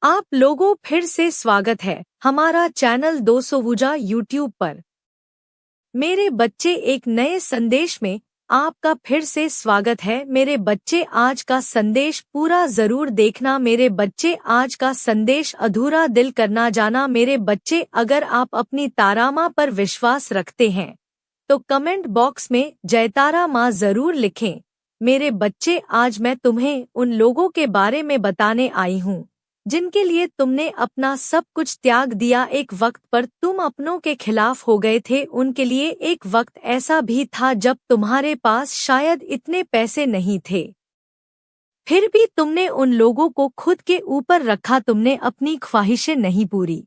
आप लोगों फिर से स्वागत है हमारा चैनल 200 यूट्यूब पर। मेरे बच्चे एक नए संदेश में आपका फिर से स्वागत है। मेरे बच्चे आज का संदेश पूरा जरूर देखना। मेरे बच्चे आज का संदेश अधूरा दिल करना जाना। मेरे बच्चे अगर आप अपनी तारा माँ पर विश्वास रखते हैं तो कमेंट बॉक्स में जय तारा माँ जरूर लिखें। मेरे बच्चे आज मैं तुम्हें उन लोगों के बारे में बताने आई हूँ जिनके लिए तुमने अपना सब कुछ त्याग दिया। एक वक्त पर तुम अपनों के खिलाफ हो गए थे। उनके लिए एक वक्त ऐसा भी था जब तुम्हारे पास शायद इतने पैसे नहीं थे, फिर भी तुमने उन लोगों को खुद के ऊपर रखा। तुमने अपनी ख्वाहिशें नहीं पूरी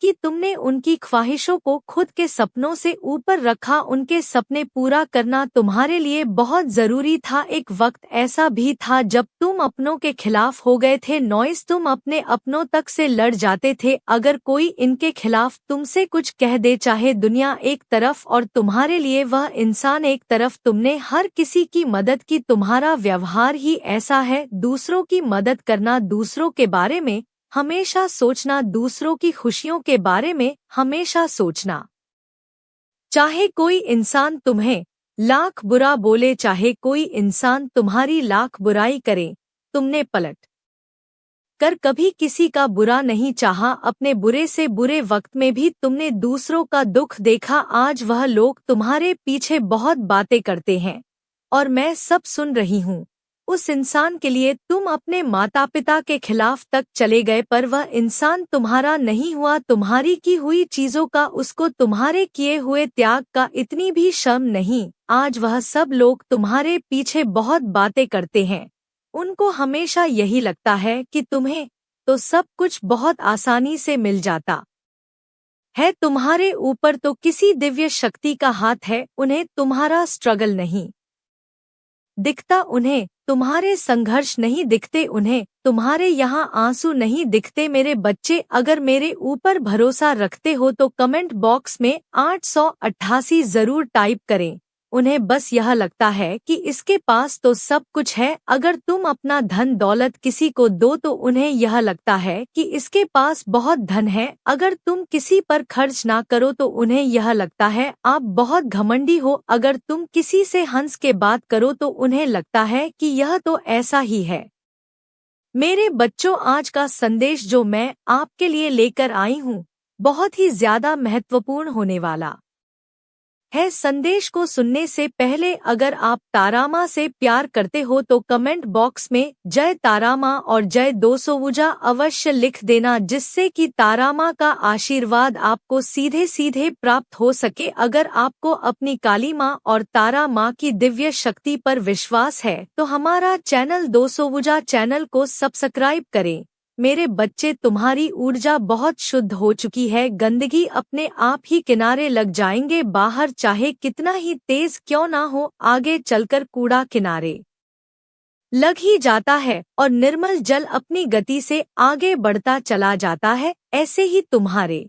कि तुमने उनकी ख्वाहिशों को खुद के सपनों से ऊपर रखा। उनके सपने पूरा करना तुम्हारे लिए बहुत जरूरी था। एक वक्त ऐसा भी था जब तुम अपनों के खिलाफ हो गए थे। नॉइस, तुम अपने अपनों तक से लड़ जाते थे। अगर कोई इनके खिलाफ तुमसे कुछ कह दे, चाहे दुनिया एक तरफ और तुम्हारे लिए वह इंसान एक तरफ, तुमने हर किसी की मदद की। तुम्हारा व्यवहार ही ऐसा है। दूसरों की मदद करना, दूसरों के बारे में हमेशा सोचना, दूसरों की खुशियों के बारे में हमेशा सोचना। चाहे कोई इंसान तुम्हें लाख बुरा बोले, चाहे कोई इंसान तुम्हारी लाख बुराई करे, तुमने पलट कर कभी किसी का बुरा नहीं चाहा। अपने बुरे से बुरे वक्त में भी तुमने दूसरों का दुख देखा। आज वह लोग तुम्हारे पीछे बहुत बातें करते हैं और मैं सब सुन रही हूँ। उस इंसान के लिए तुम अपने माता पिता के खिलाफ तक चले गए, पर वह इंसान तुम्हारा नहीं हुआ। तुम्हारी की हुई चीजों का, उसको तुम्हारे किए हुए त्याग का इतनी भी शर्म नहीं। आज वह सब लोग तुम्हारे पीछे बहुत बातें करते हैं। उनको हमेशा यही लगता है कि तुम्हें तो सब कुछ बहुत आसानी से मिल जाता है। तुम्हारे ऊपर तो किसी दिव्य शक्ति का हाथ है। उन्हें तुम्हारा स्ट्रगल नहीं दिखता, उन्हें तुम्हारे संघर्ष नहीं दिखते, उन्हें तुम्हारे यहाँ आंसू नहीं दिखते। मेरे बच्चे अगर मेरे ऊपर भरोसा रखते हो तो कमेंट बॉक्स में 888 जरूर टाइप करें। उन्हें बस यह लगता है कि इसके पास तो सब कुछ है। अगर तुम अपना धन दौलत किसी को दो तो उन्हें यह लगता है कि इसके पास बहुत धन है। अगर तुम किसी पर खर्च ना करो तो उन्हें यह लगता है आप बहुत घमंडी हो। अगर तुम किसी से हंस के बात करो तो उन्हें लगता है कि यह तो ऐसा ही है। मेरे बच्चों, आज का संदेश जो मैं आपके लिए लेकर आई हूँ बहुत ही ज्यादा महत्वपूर्ण होने वाला है। संदेश को सुनने से पहले अगर आप तारा माँ से प्यार करते हो तो कमेंट बॉक्स में जय तारा माँ और जय 200 अवश्य लिख देना, जिससे कि तारा माँ का आशीर्वाद आपको सीधे सीधे प्राप्त हो सके। अगर आपको अपनी काली माँ और तारा माँ की दिव्य शक्ति पर विश्वास है तो हमारा चैनल 200 चैनल को सब्सक्राइब करें। मेरे बच्चे, तुम्हारी ऊर्जा बहुत शुद्ध हो चुकी है। गंदगी अपने आप ही किनारे लग जाएंगे। बाहर चाहे कितना ही तेज क्यों ना हो, आगे चलकर कूड़ा किनारे लग ही जाता है और निर्मल जल अपनी गति से आगे बढ़ता चला जाता है। ऐसे ही तुम्हारे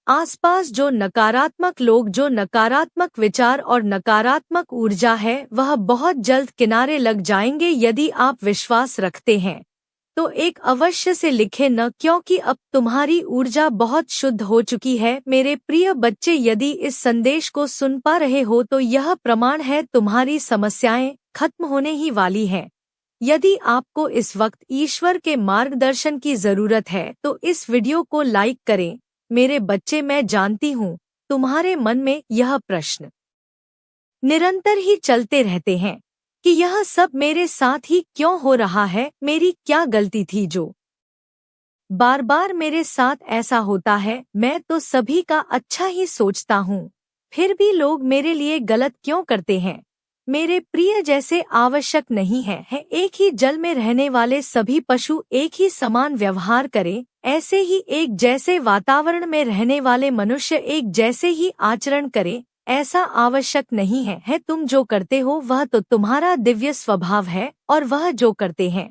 आसपास जो नकारात्मक लोग, जो नकारात्मक विचार और नकारात्मक ऊर्जा है, वह बहुत जल्द किनारे लग जाएंगे। यदि आप विश्वास रखते हैं तो एक अवश्य से लिखे न, क्योंकि अब तुम्हारी ऊर्जा बहुत शुद्ध हो चुकी है। मेरे प्रिय बच्चे, यदि इस संदेश को सुन पा रहे हो तो यह प्रमाण है तुम्हारी समस्याएं खत्म होने ही वाली हैं। यदि आपको इस वक्त ईश्वर के मार्गदर्शन की जरूरत है तो इस वीडियो को लाइक करें। मेरे बच्चे, मैं जानती हूँ तुम्हारे मन में यह प्रश्न निरंतर ही चलते रहते हैं कि यह सब मेरे साथ ही क्यों हो रहा है, मेरी क्या गलती थी जो बार बार मेरे साथ ऐसा होता है। मैं तो सभी का अच्छा ही सोचता हूँ, फिर भी लोग मेरे लिए गलत क्यों करते हैं। मेरे प्रिय, जैसे आवश्यक नहीं है एक ही जल में रहने वाले सभी पशु एक ही समान व्यवहार करें, ऐसे ही एक जैसे वातावरण में रहने वाले मनुष्य एक जैसे ही आचरण करें, ऐसा आवश्यक नहीं है। तुम जो करते हो वह तो तुम्हारा दिव्य स्वभाव है और वह जो करते हैं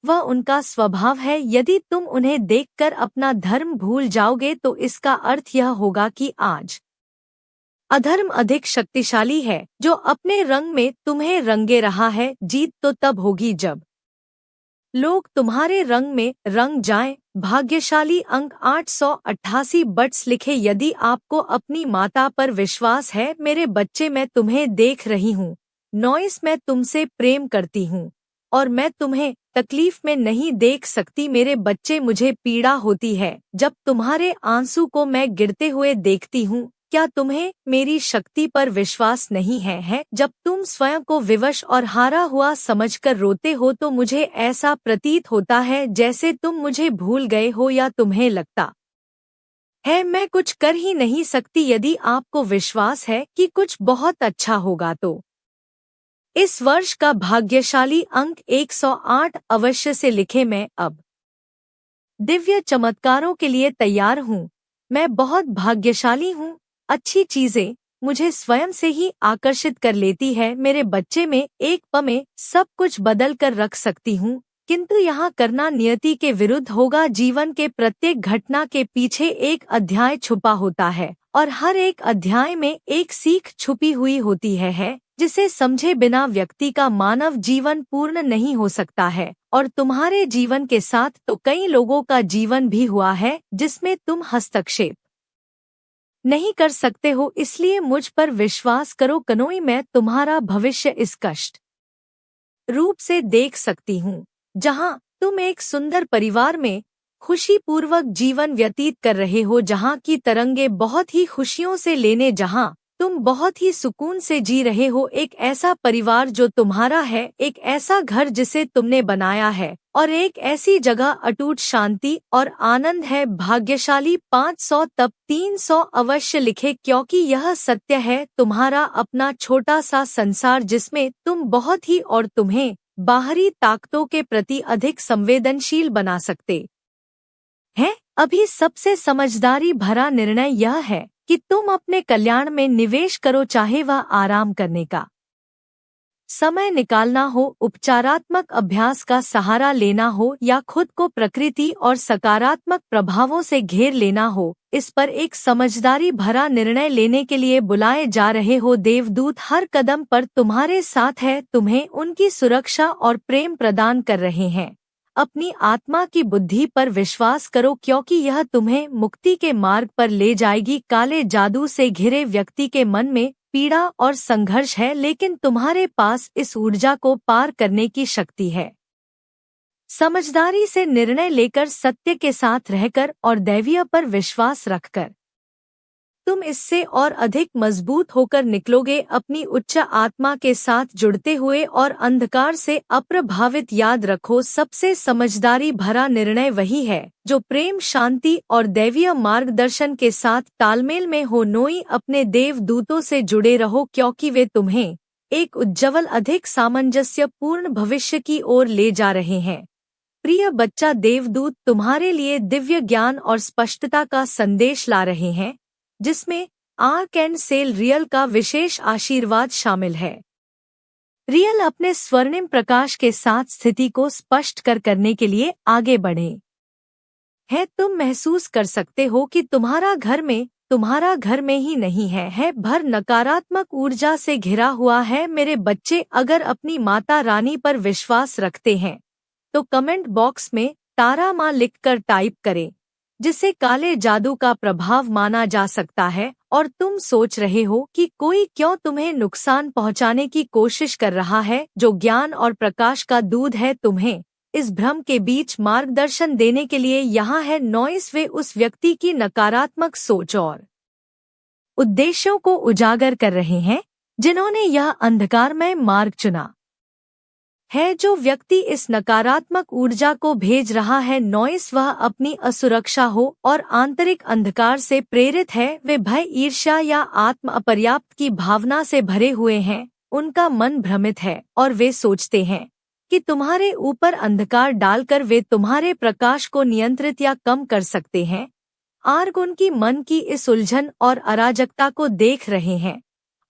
वह उनका स्वभाव है। यदि तुम उन्हें देखकर अपना धर्म भूल जाओगे तो इसका अर्थ यह होगा कि आज अधर्म अधिक शक्तिशाली है, जो अपने रंग में तुम्हें रंगे रहा है। जीत तो तब होगी जब लोग तुम्हारे रंग में रंग जाएं। भाग्यशाली अंक 888 बट्स लिखे। यदि आपको अपनी माता पर विश्वास है मेरे बच्चे, मैं तुम्हें देख रही हूँ। नॉइस, मैं तुमसे प्रेम करती हूँ और मैं तुम्हें तकलीफ में नहीं देख सकती मेरे बच्चे। मुझे पीड़ा होती है जब तुम्हारे आंसू को मैं गिरते हुए देखती हूँ। क्या तुम्हें मेरी शक्ति पर विश्वास नहीं है? जब तुम स्वयं को विवश और हारा हुआ समझकर रोते हो तो मुझे ऐसा प्रतीत होता है जैसे तुम मुझे भूल गए हो या तुम्हें लगता है मैं कुछ कर ही नहीं सकती। यदि आपको विश्वास है कि कुछ बहुत अच्छा होगा तो इस वर्ष का भाग्यशाली अंक 108 अवश्य से लिखे। मैं अब दिव्य चमत्कारों के लिए तैयार हूँ। मैं बहुत भाग्यशाली हूँ। अच्छी चीजें मुझे स्वयं से ही आकर्षित कर लेती है मेरे बच्चे। में एक पल में सब कुछ बदल कर रख सकती हूँ, किंतु यहाँ करना नियति के विरुद्ध होगा। जीवन के प्रत्येक घटना के पीछे एक अध्याय छुपा होता है और हर एक अध्याय में एक सीख छुपी हुई होती है जिसे समझे बिना व्यक्ति का मानव जीवन पूर्ण नहीं हो सकता है। और तुम्हारे जीवन के साथ तो कई लोगों का जीवन भी हुआ है जिसमें तुम हस्तक्षेप नहीं कर सकते हो, इसलिए मुझ पर विश्वास करो कनोई। मैं तुम्हारा भविष्य इस कष्ट रूप से देख सकती हूँ जहाँ तुम एक सुंदर परिवार में खुशीपूर्वक जीवन व्यतीत कर रहे हो, जहाँ की तरंगे बहुत ही खुशियों से लेने, जहाँ तुम बहुत ही सुकून से जी रहे हो। एक ऐसा परिवार जो तुम्हारा है, एक ऐसा घर जिसे तुमने बनाया है और एक ऐसी जगह अटूट शांति और आनंद है। भाग्यशाली 500 तब 300 अवश्य लिखे, क्योंकि यह सत्य है। तुम्हारा अपना छोटा सा संसार जिसमें तुम बहुत ही और तुम्हें बाहरी ताकतों के प्रति अधिक संवेदनशील बना सकते हैं। अभी सबसे समझदारी भरा निर्णय यह है कि तुम अपने कल्याण में निवेश करो, चाहे वह आराम करने का समय निकालना हो, उपचारात्मक अभ्यास का सहारा लेना हो या खुद को प्रकृति और सकारात्मक प्रभावों से घेर लेना हो। इस पर एक समझदारी भरा निर्णय लेने के लिए बुलाए जा रहे हो। देवदूत हर कदम पर तुम्हारे साथ है, तुम्हें उनकी सुरक्षा और प्रेम प्रदान कर रहे हैं। अपनी आत्मा की बुद्धि पर विश्वास करो, क्योंकि यह तुम्हें मुक्ति के मार्ग पर ले जाएगी। काले जादू से घिरे व्यक्ति के मन में पीड़ा और संघर्ष है, लेकिन तुम्हारे पास इस ऊर्जा को पार करने की शक्ति है। समझदारी से निर्णय लेकर, सत्य के साथ रहकर और दैवीय पर विश्वास रखकर तुम इससे और अधिक मजबूत होकर निकलोगे, अपनी उच्च आत्मा के साथ जुड़ते हुए और अंधकार से अप्रभावित। याद रखो, सबसे समझदारी भरा निर्णय वही है जो प्रेम, शांति और दैवीय मार्गदर्शन के साथ तालमेल में हो। नोई, अपने देवदूतों से जुड़े रहो, क्योंकि वे तुम्हें एक उज्ज्वल, अधिक सामंजस्यपूर्ण भविष्य की ओर ले जा रहे हैं। प्रिय बच्चा, देवदूत तुम्हारे लिए दिव्य ज्ञान और स्पष्टता का संदेश ला रहे हैं, जिसमें आर्कएंजेल रियल का विशेष आशीर्वाद शामिल है। रियल अपने स्वर्णिम प्रकाश के साथ स्थिति को स्पष्ट करने के लिए आगे बढ़े है। तुम महसूस कर सकते हो कि तुम्हारा घर में ही नहीं है भर नकारात्मक ऊर्जा से घिरा हुआ है। मेरे बच्चे, अगर अपनी माता रानी पर विश्वास रखते हैं तो कमेंट बॉक्स में तारा माँ लिखकर टाइप करें, जिसे काले जादू का प्रभाव माना जा सकता है। और तुम सोच रहे हो कि कोई क्यों तुम्हें नुकसान पहुंचाने की कोशिश कर रहा है, जो ज्ञान और प्रकाश का दूध है। तुम्हें इस भ्रम के बीच मार्गदर्शन देने के लिए यहाँ है नॉइस। वे उस व्यक्ति की नकारात्मक सोच और उद्देश्यों को उजागर कर रहे हैं जिन्होंने यह अंधकारमय मार्ग चुना है। जो व्यक्ति इस नकारात्मक ऊर्जा को भेज रहा है नॉइस, वह अपनी असुरक्षा हो और आंतरिक अंधकार से प्रेरित है। वे भय, ईर्ष्या या आत्म अपर्याप्त की भावना से भरे हुए हैं। उनका मन भ्रमित है और वे सोचते हैं कि तुम्हारे ऊपर अंधकार डालकर वे तुम्हारे प्रकाश को नियंत्रित या कम कर सकते हैं। आर्ग उनकी मन की इस उलझन और अराजकता को देख रहे हैं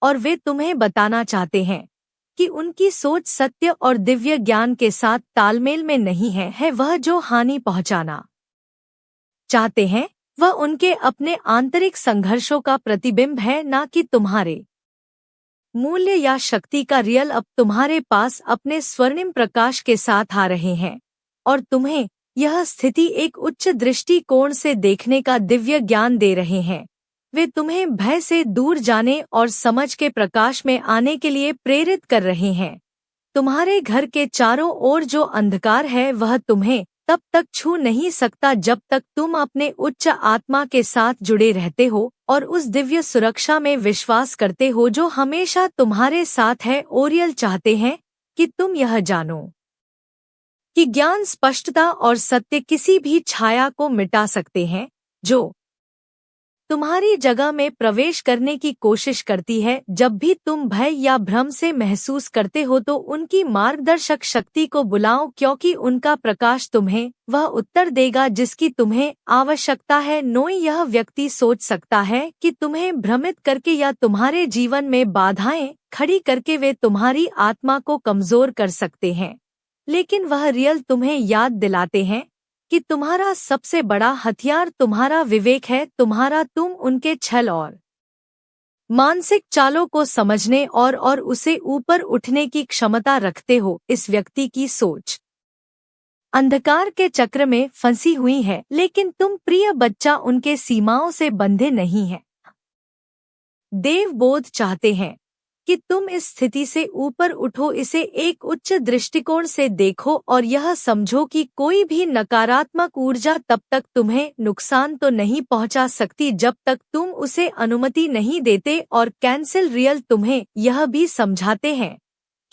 और वे तुम्हें बताना चाहते हैं कि उनकी सोच सत्य और दिव्य ज्ञान के साथ तालमेल में नहीं है। वह जो हानि पहुंचाना चाहते हैं वह उनके अपने आंतरिक संघर्षों का प्रतिबिंब है, न कि तुम्हारे मूल्य या शक्ति का। रियल अब तुम्हारे पास अपने स्वर्णिम प्रकाश के साथ आ रहे हैं और तुम्हें यह स्थिति एक उच्च दृष्टिकोण से देखने का दिव्य ज्ञान दे रहे हैं। वे तुम्हें भय से दूर जाने और समझ के प्रकाश में आने के लिए प्रेरित कर रहे हैं। तुम्हारे घर के चारों ओर जो अंधकार है वह तुम्हें तब तक छू नहीं सकता जब तक तुम अपने उच्च आत्मा के साथ जुड़े रहते हो और उस दिव्य सुरक्षा में विश्वास करते हो जो हमेशा तुम्हारे साथ है। ओरियल चाहते हैं कि तुम यह जानो कि ज्ञान, स्पष्टता और सत्य किसी भी छाया को मिटा सकते हैं जो तुम्हारी जगह में प्रवेश करने की कोशिश करती है। जब भी तुम भय या भ्रम से महसूस करते हो तो उनकी मार्गदर्शक शक्ति को बुलाओ, क्योंकि उनका प्रकाश तुम्हें वह उत्तर देगा जिसकी तुम्हें आवश्यकता है। यह व्यक्ति सोच सकता है कि तुम्हें भ्रमित करके या तुम्हारे जीवन में बाधाएं खड़ी करके वे तुम्हारी आत्मा को कमजोर कर सकते हैं, लेकिन वह रियल तुम्हें याद दिलाते हैं कि तुम्हारा सबसे बड़ा हथियार तुम्हारा विवेक है। तुम उनके छल और मानसिक चालों को समझने और उसे ऊपर उठने की क्षमता रखते हो। इस व्यक्ति की सोच अंधकार के चक्र में फंसी हुई है, लेकिन तुम प्रिय बच्चा उनके सीमाओं से बंधे नहीं है। देवबोध चाहते हैं कि तुम इस स्थिति से ऊपर उठो, इसे एक उच्च दृष्टिकोण से देखो और यह समझो कि कोई भी नकारात्मक ऊर्जा तब तक तुम्हें नुकसान तो नहीं पहुंचा सकती जब तक तुम उसे अनुमति नहीं देते। और कैंसिल रियल तुम्हें यह भी समझाते हैं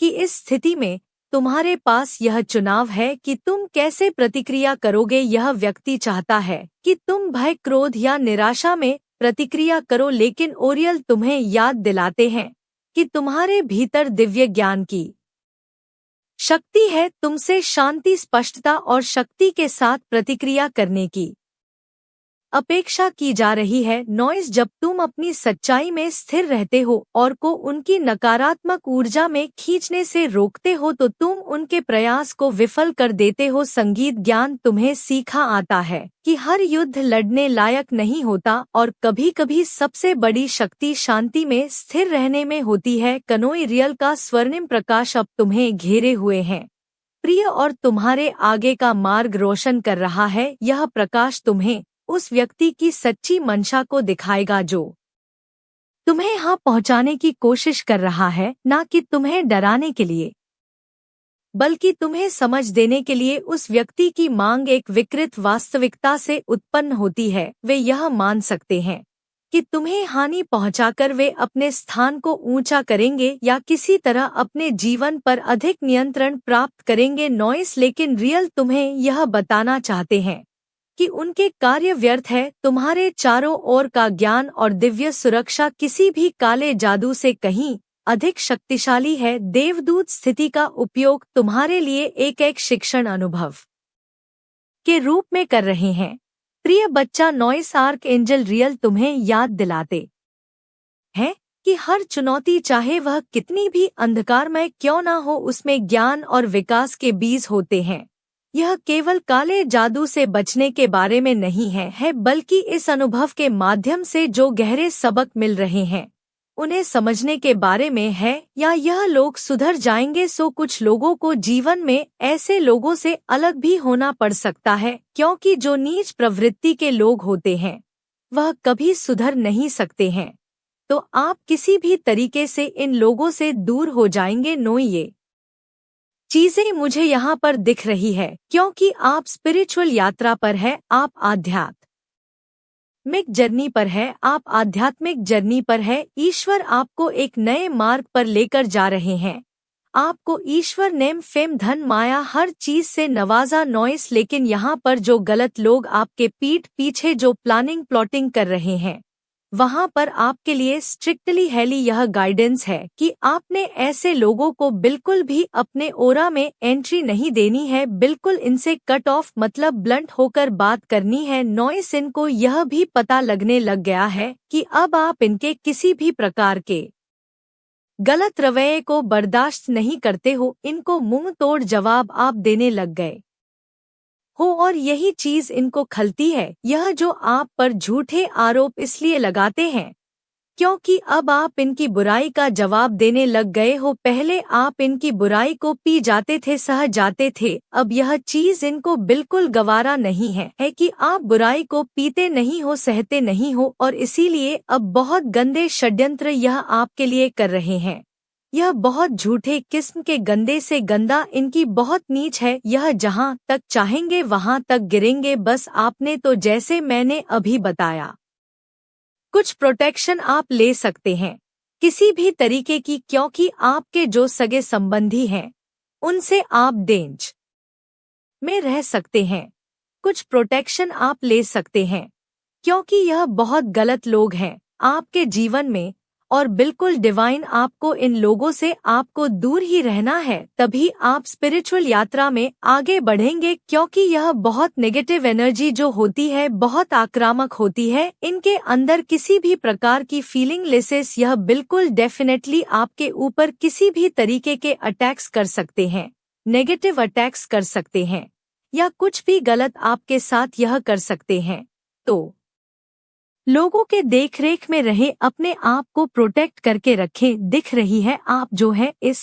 कि इस स्थिति में तुम्हारे पास यह चुनाव है कि तुम कैसे प्रतिक्रिया करोगे। यह व्यक्ति चाहता है कि तुम भय, क्रोध या निराशा में प्रतिक्रिया करो, लेकिन ओरियल तुम्हें याद दिलाते हैं कि तुम्हारे भीतर दिव्य ज्ञान की शक्ति है। तुमसे शांति, स्पष्टता और शक्ति के साथ प्रतिक्रिया करने की अपेक्षा की जा रही है। जब तुम अपनी सच्चाई में स्थिर रहते हो और को उनकी नकारात्मक ऊर्जा में खींचने से रोकते हो तो तुम उनके प्रयास को विफल कर देते हो। संगीत ज्ञान तुम्हें सीखा आता है कि हर युद्ध लड़ने लायक नहीं होता और कभी-कभी सबसे बड़ी शक्ति शांति में स्थिर रहने में होती है। कनोई रियल का स्वर्णिम प्रकाश अब तुम्हें घेरे हुए है प्रिय और तुम्हारे आगे का मार्ग रोशन कर रहा है। यह प्रकाश तुम्हें उस व्यक्ति की सच्ची मंशा को दिखाएगा जो तुम्हें यहाँ पहुँचाने की कोशिश कर रहा है, ना कि तुम्हें डराने के लिए बल्कि तुम्हें समझ देने के लिए। उस व्यक्ति की मांग एक विकृत वास्तविकता से उत्पन्न होती है। वे यह मान सकते हैं कि तुम्हें हानि पहुंचाकर वे अपने स्थान को ऊंचा करेंगे या किसी तरह अपने जीवन पर अधिक नियंत्रण प्राप्त करेंगे। लेकिन रियल तुम्हें यह बताना चाहते हैं कि उनके कार्य व्यर्थ है। तुम्हारे चारों ओर का ज्ञान और दिव्य सुरक्षा किसी भी काले जादू से कहीं अधिक शक्तिशाली है। देवदूत स्थिति का उपयोग तुम्हारे लिए एक शिक्षण अनुभव के रूप में कर रहे हैं। प्रिय बच्चा, नॉइस आर्क एंजल रियल तुम्हें याद दिलाते हैं कि हर चुनौती, चाहे वह कितनी भी अंधकारमय क्यों ना हो, उसमें ज्ञान और विकास के बीज होते हैं। यह केवल काले जादू से बचने के बारे में नहीं है बल्कि इस अनुभव के माध्यम से जो गहरे सबक मिल रहे हैं उन्हें समझने के बारे में है। या यह लोग सुधर जाएंगे। कुछ लोगों को जीवन में ऐसे लोगों से अलग भी होना पड़ सकता है, क्योंकि जो नीच प्रवृत्ति के लोग होते हैं वह कभी सुधर नहीं सकते हैं। तो आप किसी भी तरीके से इन लोगों से दूर हो जाएंगे। ये चीजें मुझे यहाँ पर दिख रही है क्योंकि आप स्पिरिचुअल यात्रा पर है, आप आध्यात्मिक जर्नी पर है, आप आध्यात्मिक जर्नी पर है। ईश्वर आपको एक नए मार्ग पर लेकर जा रहे हैं। आपको ईश्वर नेम, फेम, धन, माया हर चीज से नवाजा। लेकिन यहाँ पर जो गलत लोग आपके पीठ पीछे जो प्लॉटिंग कर रहे हैं, वहाँ पर आपके लिए स्ट्रिक्टली हेली यह गाइडेंस है कि आपने ऐसे लोगों को बिल्कुल भी अपने ओरा में एंट्री नहीं देनी है। बिल्कुल इनसे कट ऑफ, मतलब ब्लंट होकर बात करनी है। इनको यह भी पता लगने लग गया है कि अब आप इनके किसी भी प्रकार के गलत रवैये को बर्दाश्त नहीं करते हो। इनको मुंह तोड़ जवाब आप देने लग गए हो और यही चीज इनको खलती है। यह जो आप पर झूठे आरोप इसलिए लगाते हैं क्योंकि अब आप इनकी बुराई का जवाब देने लग गए हो। पहले आप इनकी बुराई को पी जाते थे, सह जाते थे, अब यह चीज इनको बिल्कुल गवारा नहीं है कि आप बुराई को पीते नहीं हो, सहते नहीं हो, और इसीलिए अब बहुत गंदे षड्यंत्र यह आपके लिए कर रहे हैं। यह बहुत झूठे किस्म के गंदे से गंदा, इनकी बहुत नीच है। यह जहां तक चाहेंगे वहां तक गिरेंगे। बस आपने तो जैसे मैंने अभी बताया कुछ प्रोटेक्शन आप ले सकते हैं किसी भी तरीके की, क्योंकि आपके जो सगे संबंधी हैं उनसे आप डेंज में रह सकते हैं। कुछ प्रोटेक्शन आप ले सकते हैं क्योंकि यह बहुत गलत लोग हैं आपके जीवन में, और बिल्कुल डिवाइन आपको इन लोगों से आपको दूर ही रहना है। तभी आप स्पिरिचुअल यात्रा में आगे बढ़ेंगे, क्योंकि यह बहुत नेगेटिव एनर्जी जो होती है बहुत आक्रामक होती है। इनके अंदर किसी भी प्रकार की फीलिंग लेसेस, यह बिल्कुल डेफिनेटली आपके ऊपर किसी भी तरीके के अटैक्स कर सकते हैं, नेगेटिव अटैक्स कर सकते हैं, या कुछ भी गलत आपके साथ यह कर सकते हैं। तो लोगों के देखरेख में रहे, अपने आप को प्रोटेक्ट करके रखें। दिख रही है आप जो है इस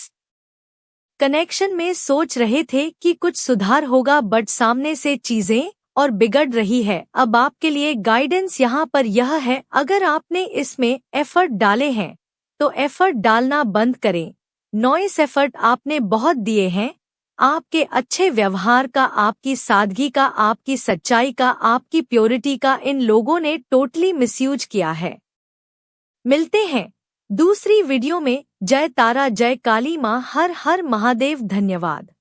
कनेक्शन में सोच रहे थे कि कुछ सुधार होगा, बट सामने से चीजें और बिगड़ रही है। अब आपके लिए गाइडेंस यहाँ पर यह है, अगर आपने इसमें एफर्ट डाले हैं तो एफर्ट डालना बंद करें। नॉइस एफर्ट आपने बहुत दिए हैं, आपके अच्छे व्यवहार का, आपकी सादगी का, आपकी सच्चाई का, आपकी प्योरिटी का इन लोगों ने टोटली मिसयूज किया है। मिलते हैं दूसरी वीडियो में। जय तारा, जय काली माँ, हर हर महादेव। धन्यवाद।